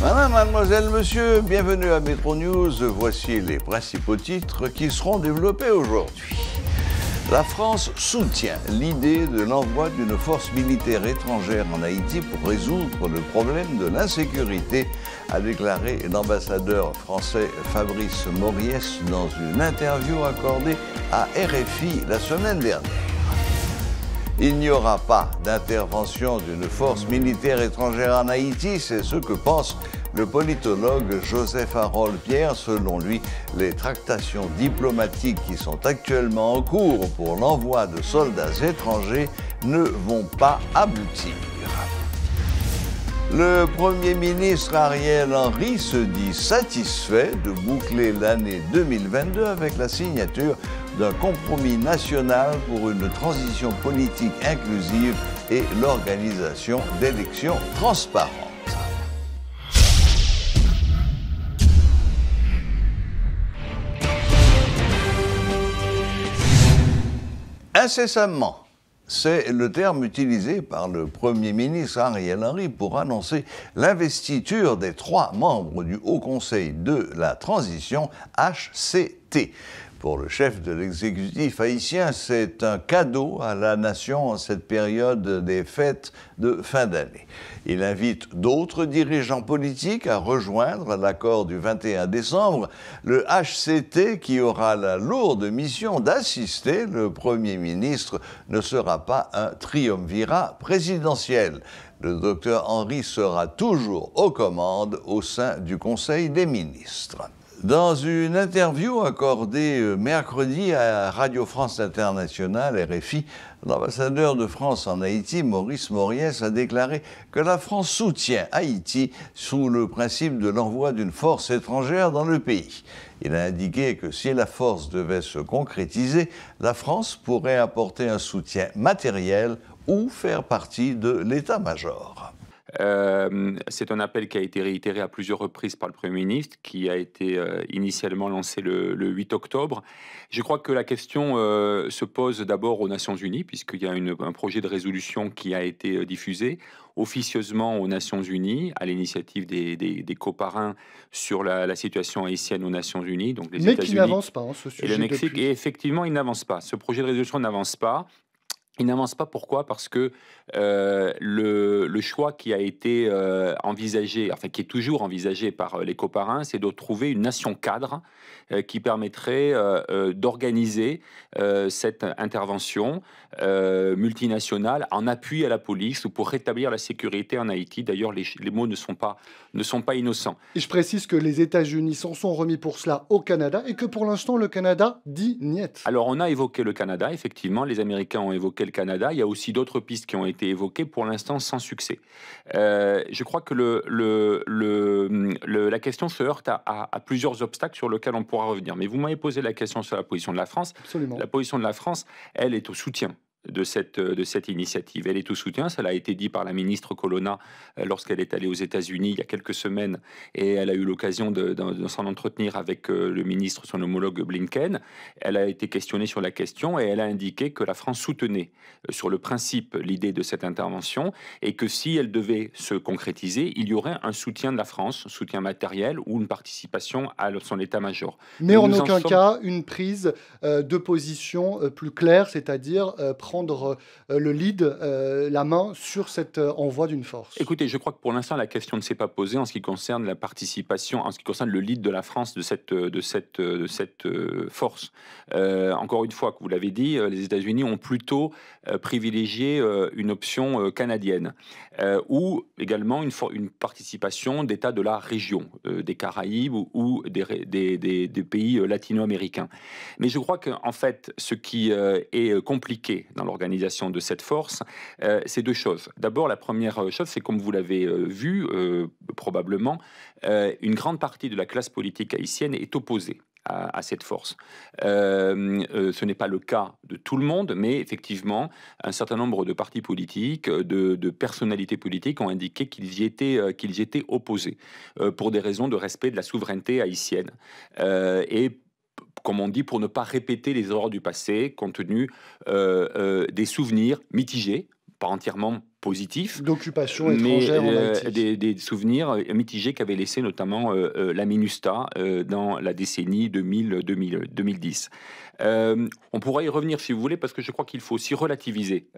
Madame, mademoiselle, monsieur, bienvenue à Métro News. Voici les principaux titres qui seront développés aujourd'hui. La France soutient l'idée de l'envoi d'une force militaire étrangère en Haïti pour résoudre le problème de l'insécurité, a déclaré l'ambassadeur français Fabrice Moriès dans une interview accordée à RFI la semaine dernière. Il n'y aura pas d'intervention d'une force militaire étrangère en Haïti, c'est ce que pense le politologue Joseph Harold Pierre. Selon lui, les tractations diplomatiques qui sont actuellement en cours pour l'envoi de soldats étrangers ne vont pas aboutir. Le Premier ministre Ariel Henry se dit satisfait de boucler l'année 2022 avec la signature d'un compromis national pour une transition politique inclusive et l'organisation d'élections transparentes. Incessamment, c'est le terme utilisé par le Premier ministre Ariel Henry pour annoncer l'investiture des 3 membres du Haut Conseil de la Transition, HCT. Pour le chef de l'exécutif haïtien, c'est un cadeau à la nation en cette période des fêtes de fin d'année. Il invite d'autres dirigeants politiques à rejoindre l'accord du 21 décembre, le HCT qui aura la lourde mission d'assister le Premier ministre ne sera pas un triumvirat présidentiel. Le docteur Henry sera toujours aux commandes au sein du Conseil des ministres. Dans une interview accordée mercredi à Radio France Internationale, RFI, l'ambassadeur de France en Haïti, Maurice Moriès, a déclaré que la France soutient Haïti sous le principe de l'envoi d'une force étrangère dans le pays. Il a indiqué que si la force devait se concrétiser, la France pourrait apporter un soutien matériel ou faire partie de l'état-major. C'est un appel qui a été réitéré à plusieurs reprises par le Premier ministre, qui a été initialement lancé le 8 octobre. Je crois que la question se pose d'abord aux Nations Unies, puisqu'il y a un projet de résolution qui a été diffusé officieusement aux Nations Unies, à l'initiative des coparrains sur la situation haïtienne aux Nations Unies, donc les États-Unis. Mais qui n'avance pas, ce sujet. Et le Mexique, et effectivement, il n'avance pas. Ce projet de résolution n'avance pas. Il n'avance pas, pourquoi? Parce que le choix qui a été envisagé, enfin qui est toujours envisagé par les coparrains, c'est de trouver une nation cadre qui permettrait d'organiser cette intervention multinationale en appui à la police pour rétablir la sécurité en Haïti. D'ailleurs, les mots ne sont pas innocents. Et je précise que les États-Unis s'en sont remis pour cela au Canada et que pour l'instant, le Canada dit niet. Alors, on a évoqué le Canada, effectivement. Les Américains ont évoqué le Canada. Il y a aussi d'autres pistes qui ont été évoquées, pour l'instant sans succès. Je crois que la question se heurte à plusieurs obstacles sur lesquels on pourra revenir. Mais vous m'avez posé la question sur la position de la France. Absolument. La position de la France, elle est au soutien de cette initiative. Elle est au soutien, ça a été dit par la ministre Colonna lorsqu'elle est allée aux États-Unis il y a quelques semaines, et elle a eu l'occasion de s'en entretenir avec le ministre, son homologue Blinken. Elle a été questionnée sur la question et elle a indiqué que la France soutenait sur le principe l'idée de cette intervention et que si elle devait se concrétiser, il y aurait un soutien de la France, un soutien matériel ou une participation à son état-major. Mais en aucun cas une prise de position plus claire, c'est-à-dire prendre le lead, la main sur cet envoi d'une force. Écoutez, je crois que pour l'instant, la question ne s'est pas posée en ce qui concerne la participation, en ce qui concerne le lead de la France de cette force. Encore une fois, que vous l'avez dit, les États-Unis ont plutôt privilégié une option canadienne, ou également une participation d'États de la région, des Caraïbes ou des pays latino-américains. Mais je crois qu'en fait, ce qui est compliqué dans l'organisation de cette force, c'est 2 choses. D'abord, la première chose, c'est comme vous l'avez vu, probablement, une grande partie de la classe politique haïtienne est opposée à cette force. Ce n'est pas le cas de tout le monde, mais effectivement, un certain nombre de partis politiques, de personnalités politiques ont indiqué qu'ils y étaient opposés pour des raisons de respect de la souveraineté haïtienne. Et comme on dit, pour ne pas répéter les erreurs du passé, compte tenu des souvenirs mitigés, pas entièrement positifs, D'occupation mais étrangère en Haïti. des souvenirs mitigés qu'avait laissé notamment la MINUSTAH dans la décennie 2010. On pourra y revenir si vous voulez, parce que je crois qu'il faut aussi relativiser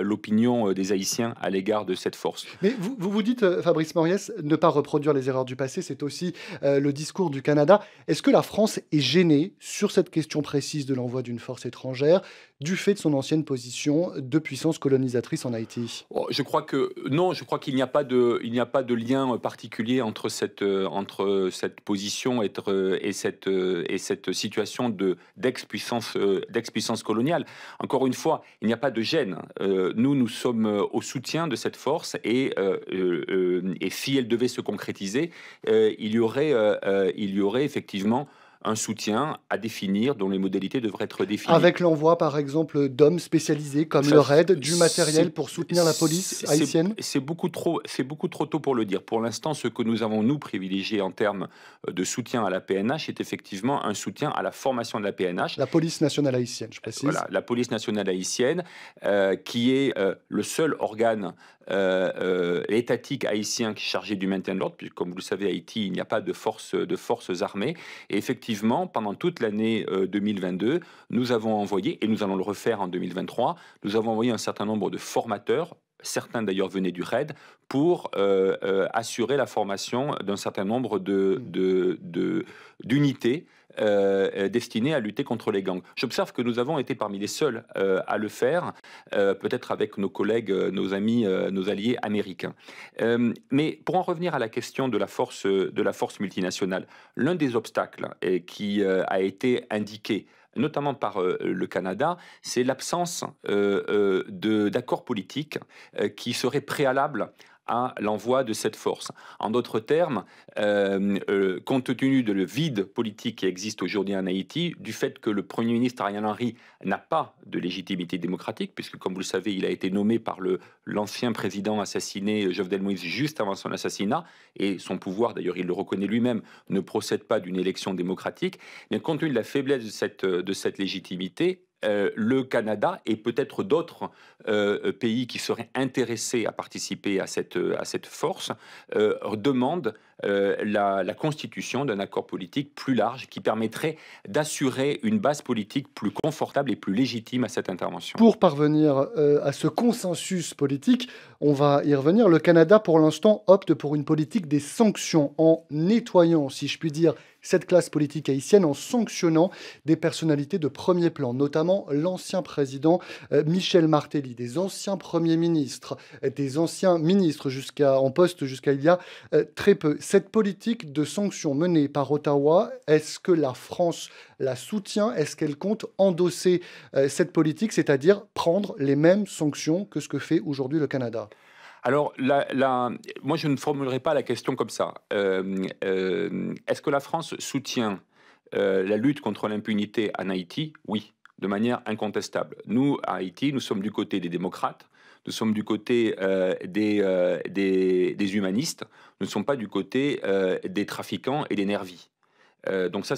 l'opinion des Haïtiens à l'égard de cette force. Mais vous dites, Fabrice Moriès, ne pas reproduire les erreurs du passé, c'est aussi le discours du Canada. Est-ce que la France est gênée sur cette question précise de l'envoi d'une force étrangère du fait de son ancienne position de puissance colonisatrice en Haïti? Oh, je crois que non, je crois qu'il n'y a pas de lien particulier entre cette position et cette situation d'ex-puissance coloniale. Encore une fois, il n'y a pas de gêne. Nous sommes au soutien de cette force et si elle devait se concrétiser, il y aurait effectivement un soutien à définir dont les modalités devraient être définies. Avec l'envoi, par exemple, d'hommes spécialisés comme le RAID, du matériel pour soutenir la police haïtienne? C'est beaucoup trop tôt pour le dire. Pour l'instant, ce que nous avons, nous, privilégié en termes de soutien à la PNH est effectivement un soutien à la formation de la PNH. La police nationale haïtienne, je précise. Voilà, la police nationale haïtienne, qui est le seul organe étatique haïtien qui est chargé du maintien de l'ordre, puisque comme vous le savez, Haïti, il n'y a pas de forces armées. Et effectivement, pendant toute l'année 2022, nous avons envoyé, et nous allons le refaire en 2023, nous avons envoyé un certain nombre de formateurs, certains d'ailleurs venaient du RAID, pour assurer la formation d'un certain nombre d'unités destinées à lutter contre les gangs. J'observe que nous avons été parmi les seuls à le faire, peut-être avec nos collègues, nos amis, nos alliés américains. Mais pour en revenir à la question de la force multinationale, l'un des obstacles qui a été indiqué notamment par le Canada, c'est l'absence d'accords politiques qui seraient préalables à l'envoi de cette force. En d'autres termes, compte tenu de le vide politique qui existe aujourd'hui en Haïti, du fait que le Premier ministre Ariel Henry n'a pas de légitimité démocratique, puisque comme vous le savez, il a été nommé par l'ancien président assassiné Jovenel Moïse juste avant son assassinat, et son pouvoir, d'ailleurs il le reconnaît lui-même, ne procède pas d'une élection démocratique, mais compte tenu de la faiblesse de cette légitimité, le Canada et peut-être d'autres pays qui seraient intéressés à participer à cette force demandent la constitution d'un accord politique plus large qui permettrait d'assurer une base politique plus confortable et plus légitime à cette intervention. Pour parvenir à ce consensus politique, on va y revenir. Le Canada, pour l'instant, opte pour une politique des sanctions en nettoyant, si je puis dire, cette classe politique haïtienne en sanctionnant des personnalités de premier plan, notamment l'ancien président Michel Martelly, des anciens premiers ministres, des anciens ministres en poste jusqu'à il y a très peu. Cette politique de sanctions menée par Ottawa, est-ce que la France la soutient? Est-ce qu'elle compte endosser cette politique, c'est-à-dire prendre les mêmes sanctions que ce que fait aujourd'hui le Canada? Alors, moi, je ne formulerai pas la question comme ça. Est-ce que la France soutient la lutte contre l'impunité en Haïti? Oui, de manière incontestable. Nous, à Haïti, nous sommes du côté des démocrates, nous sommes du côté des humanistes, nous ne sommes pas du côté des trafiquants et des nervis. Donc ça,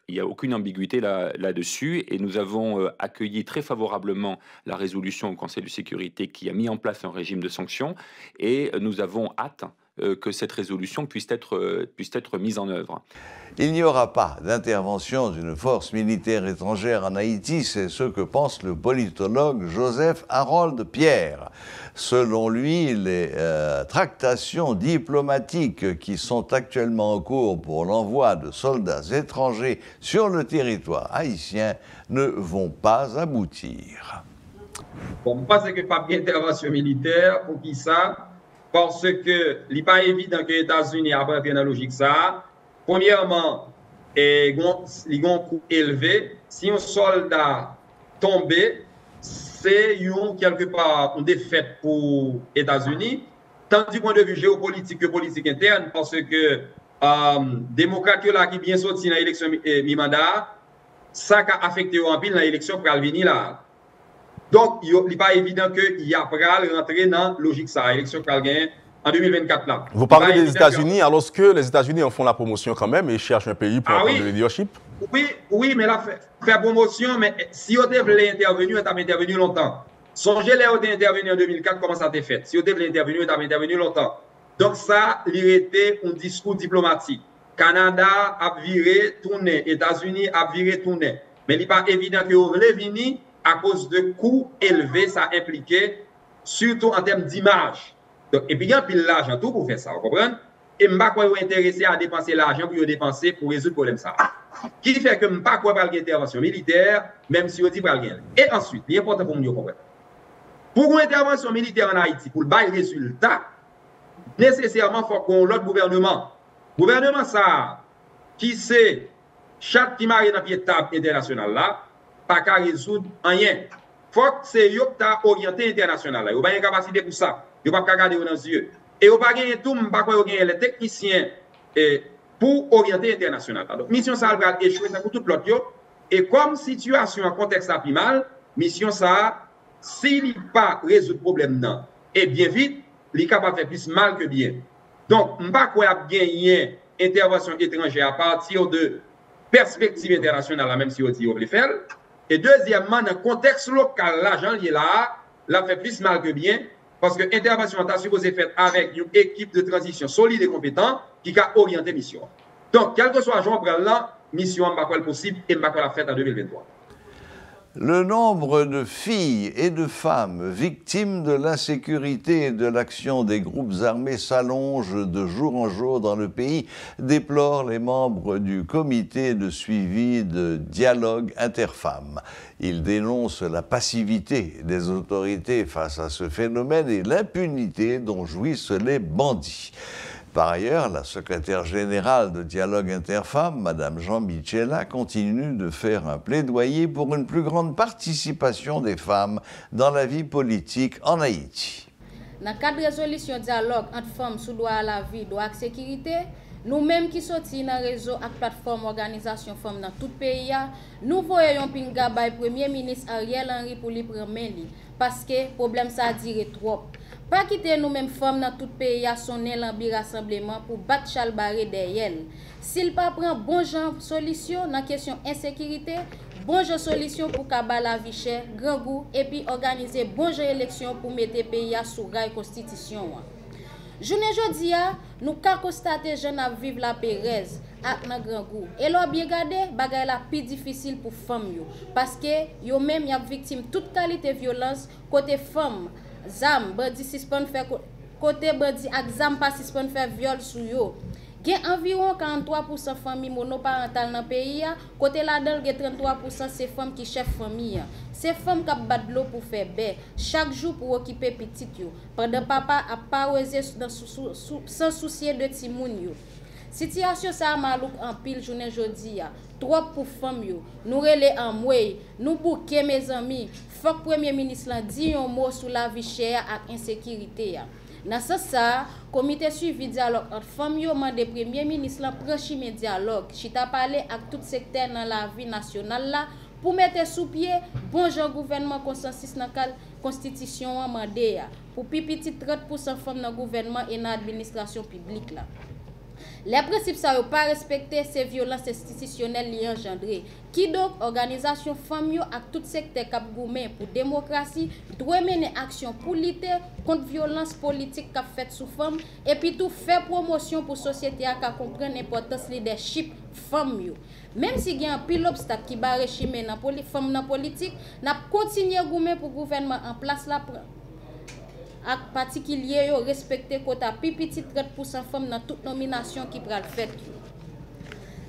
il n'y a aucune ambiguïté là-dessus, et nous avons accueilli très favorablement la résolution au Conseil de sécurité qui a mis en place un régime de sanctions, et nous avons hâte que cette résolution puisse être mise en œuvre. Il n'y aura pas d'intervention d'une force militaire étrangère en Haïti, c'est ce que pense le politologue Joseph Harold Pierre. Selon lui, les tractations diplomatiques qui sont actuellement en cours pour l'envoi de soldats étrangers sur le territoire haïtien ne vont pas aboutir. Bon, je pense que pas d'intervention militaire pour qui ça? Parce que il n'est pas évident que les États-Unis apprennent dans la logique ça. Premièrement, ils ont un coût élevé. Si un soldat tombe, c'est quelque part une défaite pour les États-Unis, tant du point de vue géopolitique que politique interne, parce que démocrate là qui bien sorti dans l'élection mi-mandat, ça a affecté en pile dans l'élection pour venir là. Donc, il n'est pas évident qu'il y a pas rentrer dans la logique ça, l'élection pour gagner en 2024 là. Vous parlez des États-Unis alors que les États-Unis en font la promotion quand même et cherchent un pays pour prendre le leadership? Oui, mais là, faire promotion, mais si vous voulez intervenir, vous avez intervenu longtemps. Songez les autres intervenus en 2004, comment ça a été fait. Si vous voulez intervenir, vous avez intervenu longtemps. Donc ça, il était un discours diplomatique. Canada a viré, tourné. États-Unis a viré, tourné. Mais il n'est pas évident que vous voulez venir à cause de coûts élevés, ça impliquait, surtout en termes d'image. Et puis, il y a un pile l'argent tout pour faire ça, vous comprenez? Et je ne suis pas intéressé à dépenser l'argent pour dépenser pour résoudre le problème. Ça. Qui fait que je ne suis pas pour l'intervention militaire, même si on dit pas rien. Et ensuite, il est important pour nous comprendre. Pour une intervention militaire en Haïti, pour le bail résultat, nécessairement, il faut qu'on ait l'autre gouvernement. Gouvernement, ça, qui sait, chaque qui marie dans le pied de table international là, pas qu'à résoudre rien. Il faut que c'est eux qui ont orienté international là. Ils n'ont pas une capacité pour ça. Ils n'ont pas regarder dans les yeux. Et ils n'ont pas gagné tout, pas quoi gagner les techniciens pour orienter international. Donc, mission ça va échouer pour tout l'autre. Et comme situation en contexte a plus mal, mission ça, s'il n'y a pas résoudre le problème, non, et bien vite, il est capable de faire plus mal que bien. Donc, je ne sais pas quoi gagner intervention étrangère à partir de perspective internationale, même si on dit qu'on veut faire. Et deuxièmement, dans le contexte local, l'argent est là, là fait plus mal que bien, parce que l'intervention est supposée faire avec une équipe de transition solide et compétente qui a orienté la mission. Donc, quel que soit Jean là, mission n'est pas possible et n'est pas la fête en 2023. Le nombre de filles et de femmes victimes de l'insécurité et de l'action des groupes armés s'allonge de jour en jour dans le pays, déplorent les membres du comité de suivi de dialogue interfemmes. Ils dénoncent la passivité des autorités face à ce phénomène et l'impunité dont jouissent les bandits. Par ailleurs, la secrétaire générale de Dialogue Interfemmes, Mme Jean Michela, continue de faire un plaidoyer pour une plus grande participation des femmes dans la vie politique en Haïti. Dans le cadre de résolution dialogue entre femmes sous droit à la vie, droit à la sécurité, nous-mêmes qui sommes dans le réseau et plateforme organisation femmes dans tout le pays, nous voyons pinga by Premier ministre Ariel Henry pour lui prendre parce que le problème ça a duré trop. Pas quitter nous-mêmes femmes dans tout le pays à sonner l'ambi rassemblement pour battre Chalbaré derrière. S'il pas prend bon genre solution dans la question insécurité, bon genre solution pour qu'abat la vie chère, grand goût et puis organiser bon genre élection pour mettre le pays sous rail constitution. Journée jodi a, nous ka constater jeune à vivre la Pérez ak nan grand goût. Et là bien gardé, bagay la plus difficile pour femme yo parce que yo même y a victime toute qualité violence côté femme. Zam, bandi suspend faire côté bandi ak zam pas suspend faire viol sou yo. Gen environ 43% famille monoparentale dans pays côté là-dedans gen 33% c'est femmes qui chef famille. C'est femmes qui bat de l'eau pour faire bain chaque jour pour occuper petit yo. Pendant papa a pas osé sans soucier de ti moun yo. Situation ça malouk en pile journée jodi a. Trop pour femmes yo. Nous relé en moué, nous bouquer mes amis. Faut que Premier ministre lan dit un mot sur la vie chère et insécurité. Dans ce ça, comité suivi dialogue entre femmes yo mandé Premier ministre lan prend chimé dialogue, chita parler avec tout secteur dans la vie nationale là pour mettre sous pied bon genre gouvernement consensus dans la constitution mandé pour petit 30% femmes dans gouvernement et dans administration publique là. Les principes ça yo pas respecter ces violences institutionnelles li engendré. Qui donc organisation femmes yo ak tout secteur k'ap goumen pour démocratie doit mener action pour lutter contre violence politique qu'a fait sous femmes et puis tout faire promotion pour société a comprendre l'importance leadership femmes yo. Même si il y a un pile obstacle qui barre chimé dans femme dans politique, n'a continuer goumen pour gouvernement en place là ak particulier yo respecter quota petit 30% femmes dans toute nomination qui pral fait.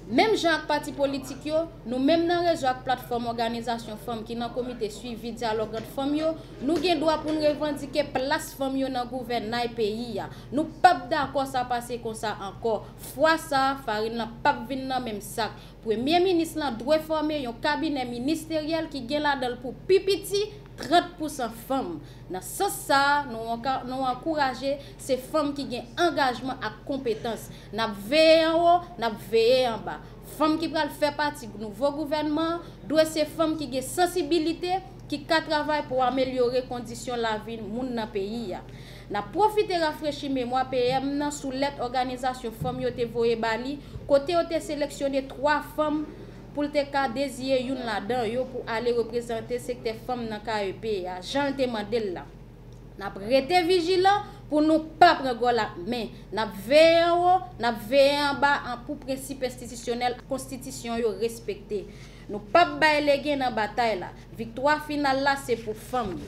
Même gens parti politique yo, nous même dans réseau ak plateforme organisation femmes qui dans comité suivi dialogue entre femmes yo, nous gen droit pour nous revendiquer place femmes yo dans gouvernement pays ya. Nous pas d'accord ça passer comme ça encore. Fois ça farine n'a pas vinn dans même sac. Premier ministre là doit former un cabinet ministériel qui gen là-dedans pour petit 30% femmes. Dans ce ça, nous encourager ces femmes qui ont engagement et compétence. Nous veillons en haut, nous veillons en bas. Femmes qui veulent faire partie du nouveau gouvernement, doivent ces femmes qui ont sensibilité, qui travaillent pour améliorer les conditions de la vie dans le pays. Nous profitons de rafraîchir mémoire PM sous l'aide organisation femmes qui ont été Bali, côté ont sélectionné 3 femmes pour te ka désirer une là-dedans yo pour aller représenter secteur femme dans KEP. Jean te mandel là. N'a rete vigilant pour nous pas prendre la main. N'a veillé en bas pour principe institutionnel constitution yo respecté. Nous pas bailler dans bataille là. Victoire finale là c'est pour femme.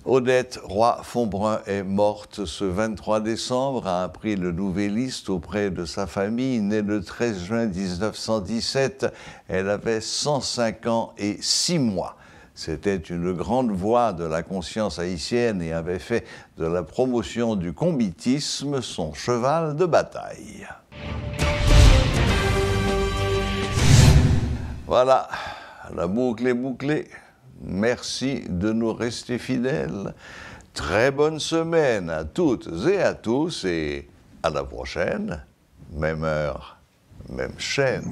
Odette Roy-Fonbrun est morte ce 23 décembre, a appris le Nouvelliste auprès de sa famille. Née le 13 juin 1917, elle avait 105 ans et 6 mois. C'était une grande voix de la conscience haïtienne et avait fait de la promotion du combitisme son cheval de bataille. Voilà, la boucle est bouclée. Merci de nous rester fidèles. Très bonne semaine à toutes et à tous et à la prochaine. Même heure, même chaîne.